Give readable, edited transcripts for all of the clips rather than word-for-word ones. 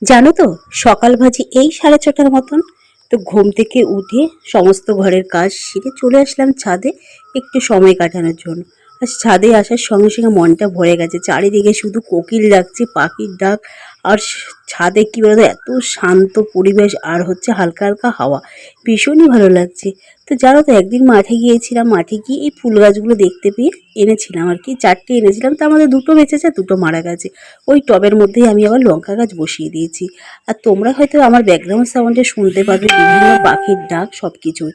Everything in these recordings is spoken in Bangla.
জানো তো, সকাল বাজে এই 6:30টার মতন। তো ঘুম থেকে উঠে সমস্ত ঘরের কাজ সেরে চলে আসলাম ছাদে একটু সময় কাটানোর জন্য। আর ছাদে আসার সঙ্গে সঙ্গে মনটা ভরে গেছে, চারিদিকে শুধু কোকিল ডাকছে, পাখির ডাক। আর ছাদে কি বলতো, এত শান্ত পরিবেশ আর হচ্ছে হালকা হালকা হাওয়া, ভীষণই ভালো লাগছে। তো জানো তো, একদিন মাঠে গিয়েছিলাম, মাঠে গিয়ে এই ফুল গাছগুলো দেখতে পেয়ে এনেছিলাম আর কি, 4টে এনেছিলাম। তার মধ্যে 2টো বেঁচেছে, 2টো মারা গেছে। ওই টবের মধ্যেই আমি আবার লঙ্কা গাছ বসিয়ে দিয়েছি। আর তোমরা হয়তো আমার ব্যাকগ্রাউন্ড সাউন্ডে শুনতে পাবে বিভিন্ন পাখির ডাক, সব কিছুই।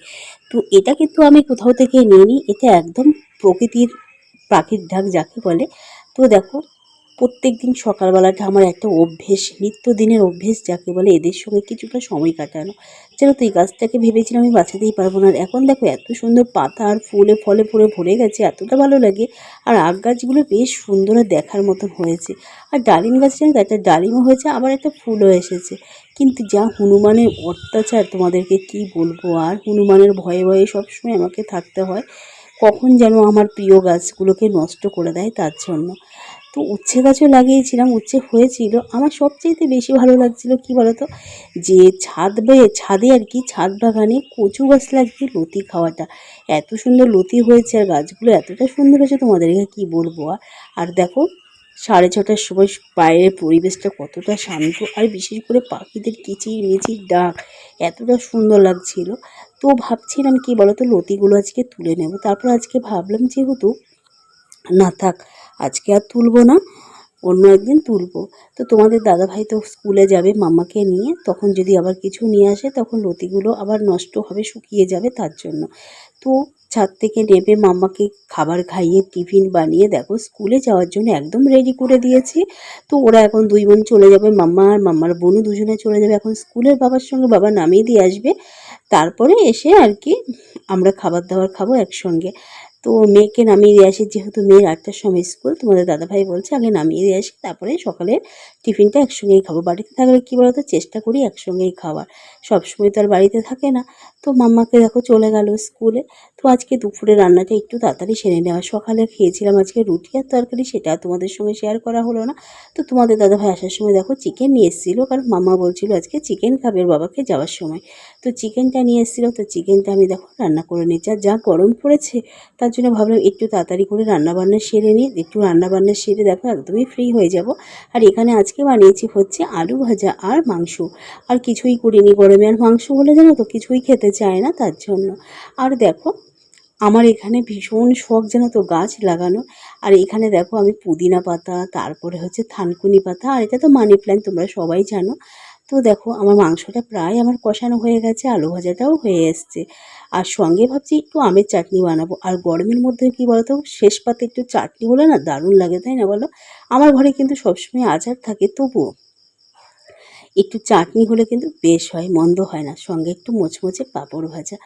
তো এটা কিন্তু আমি কোথাও থেকে নিইনি, এটা একদম প্রকৃতির পাখির ডাক যাকে বলে। তো দেখো, প্রত্যেকদিন সকালবেলাটা আমার একটা অভ্যেস, নিত্যদিনের অভ্যেস যাকে বলে, এদের সঙ্গে কিছুটা সময় কাটানো। যেন তো এই গাছটাকে ভেবেছিলাম আমি বাঁচাতেই পারবো না, আর এখন দেখো এত সুন্দর পাতা আর ফুলে ফলে পুরো ভরে গেছে, এতটা ভালো লাগে। আর আগ গাছগুলো বেশ সুন্দর আর দেখার মতন হয়েছে। আর ডালিম গাছ জানো তো, একটা ডালিমও হয়েছে, আবার একটা ফুলও এসেছে। কিন্তু যা হনুমানের অত্যাচার, তোমাদেরকে কি বলবো। আর হনুমানের ভয়ে ভয়ে সবসময় আমাকে থাকতে হয়, কখন যেন আমার প্রিয় গাছগুলোকে নষ্ট করে দেয় তার জন্য। তো উচ্ছে গাছও লাগিয়েছিলাম, উচ্ছে হয়েছিল। আমার সবচাইতে বেশি ভালো লাগছিল কি বলতো, যে ছাদে আর কি, ছাদ বাগানে কচু গাছ লাগিয়ে লতি খাওয়াটা। এত সুন্দর লতি হয়েছে আর গাছগুলো এতটা সুন্দর হয়েছে, তোমাদেরকে কি বলবো। আর দেখো, 6:30টার সময় বাইরের পরিবেশটা কতটা শান্ত, আর বিশেষ করে পাখিদের কিচির মিচির ডাক এতটা সুন্দর লাগছিল। তো ভাবছিলাম কি বলতো, লতিগুলো আজকে তুলে নেব। তারপর আজকে ভাবলাম যেহেতু, না থাক, আজকে আর তুলবো না, অন্য একদিন তুলবো। তো তোমাদের দাদাভাই তো স্কুলে যাবে মাম্মাকে নিয়ে, তখন যদি আবার কিছু নিয়ে আসে তখন লতিগুলো আবার নষ্ট হবে, শুকিয়ে যাবে তার জন্য। তো ছাদ থেকে নেমে মাম্মাকে খাবার খাইয়ে টিফিন বানিয়ে দেখো স্কুলে যাওয়ার জন্য একদম রেডি করে দিয়েছি। তো ওরা এখন 2 বোন চলে যাবে, মাম্মা আর মাম্মার বোনও দুজনে চলে যাবে এখন স্কুলের বাবার সঙ্গে, বাবা নামিয়ে দিয়ে আসবে। তারপরে এসে আর কি আমরা খাবার দাবার খাবো একসঙ্গে। তো মেয়েকে নামিয়ে দিয়ে আসি, যেহেতু মেয়ের 8টার সময় স্কুল, তোমাদের দাদাভাই বলছে আগে নামিয়ে দিয়ে আসি, তারপরে সকালে টিফিনটা একসঙ্গেই খাবো। বাড়িতে থাকলে কী বলতো, চেষ্টা করি একসঙ্গেই খাওয়ার, সবসময় তো আর বাড়িতে থাকে না। তো মাম্মাকে দেখো চলে গেল স্কুলে। তো আজকে দুপুরে রান্নাটা একটু তাড়াতাড়ি সেরে নেওয়া, সকালে খেয়েছিলাম আজকে রুটি আর তরকারি, সেটা তোমাদের সঙ্গে শেয়ার করা হলো না। তো তোমাদের দাদাভাই আসার সময় দেখো চিকেন নিয়ে এসেছিলো, কারণ মাম্মা বলছিল আজকে চিকেন খাবে ওর বাবাকে যাওয়ার সময়। তো চিকেনটা নিয়ে এসেছিলো, তো চিকেনটা আমি দেখো রান্না করে নিচ্ছি। আর যা গরম পড়েছে, তার জন্য ভাবলাম একটু তাড়াতাড়ি করে রান্নাবান্না সেরে নিই, একটু রান্নাবান্না সেরে দেখো একদমই ফ্রি হয়ে যাব। আর এখানে আজকে বানিয়েছি হচ্ছে আলু ভাজা আর মাংস, আর কিছুই করিনি। গরমে আর মাংস হলে জানো তো কিছুই খেতে চায় না তার জন্য। আর দেখো, আমার এখানে ভীষণ শখ জানো তো গাছ লাগানো। আর এখানে দেখো আমি পুদিনা পাতা, তারপরে হচ্ছে থানকুনি পাতা, আর এটা তো মানি প্ল্যান্ট, তোমরা সবাই জানো। তো দেখো আমার মাংসটা প্রায় আমার কষানো হয়ে গেছে, আলু ভাজাটাও হয়ে এসছে। আর সঙ্গে ভাবছি একটু আমের চাটনি বানাবো। আর গরমের মধ্যে কি বলতো, শেষ পাতে একটু চাটনি হলে না দারুণ লাগে, তাই না বলো? আমার ঘরে কিন্তু সবসময় আচার থাকে, তবুও একটু চাটনি হলে কিন্তু বেশ হয়, মন্দ হয় না, সঙ্গে একটু মোচমোচে পাঁপড় ভাজা।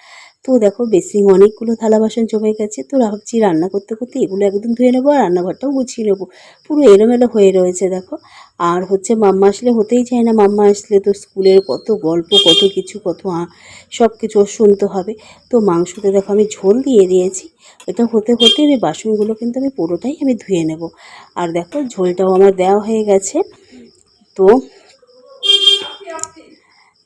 তো দেখো বেসিন অনেকগুলো থালা বাসন জমে গেছে, তো ভাবছি রান্না করতে করতে এগুলো একদম ধুয়ে নেবো, আর রান্নাঘরটাও গুছিয়ে নেবো। পুরো এলোমেলো হয়ে রয়েছে দেখো। আর হচ্ছে মাম্মা আসলে হতেই চায় না, মাম্মা আসলে তো স্কুলের কত গল্প, কত কিছু, সব কিছু শুনতে হবে। তো মাংসতে দেখো আমি ঝোল দিয়ে দিয়েছি, এটা হতে হতে আমি বাসনগুলো কিন্তু আমি পুরোটাই আমি ধুয়ে নেব। আর দেখো ঝোলটাও আমার দেওয়া হয়ে গেছে। তো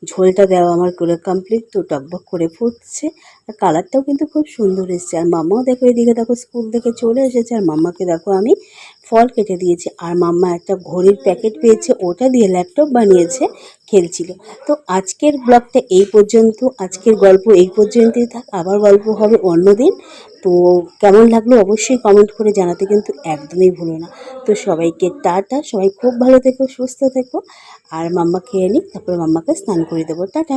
ঝোলটা দেওয়া আমার করে কমপ্লিট, তো টকবক করে ফুটছে। আর কালারটাও কিন্তু খুব সুন্দর এসেছে। আর মাম্মাও দেখো এদিকে দেখো স্কুল থেকে চলে এসেছে, আর মাম্মাকে দেখো আমি ফল কেটে দিয়েছি। আর মাম্মা একটা ঘড়ির প্যাকেট পেয়েছে, ওটা দিয়ে ল্যাপটপ বানিয়েছে, খেলছিল। তো আজকের ব্লগটা এই পর্যন্ত, আজকের গল্প এই পর্যন্তই থাক, আবার গল্প হবে অন্য দিন। তো কেমন লাগলো অবশ্যই কমেন্ট করে জানাতে কিন্তু একদমই ভুলো না। তো সবাইকে টাটা, সবাই খুব ভালো থেকো, সুস্থ থেকো। আর মাম্মা খেয়ে নিক, তারপরে মাম্মাকে স্নান করে দেবো। টাটা।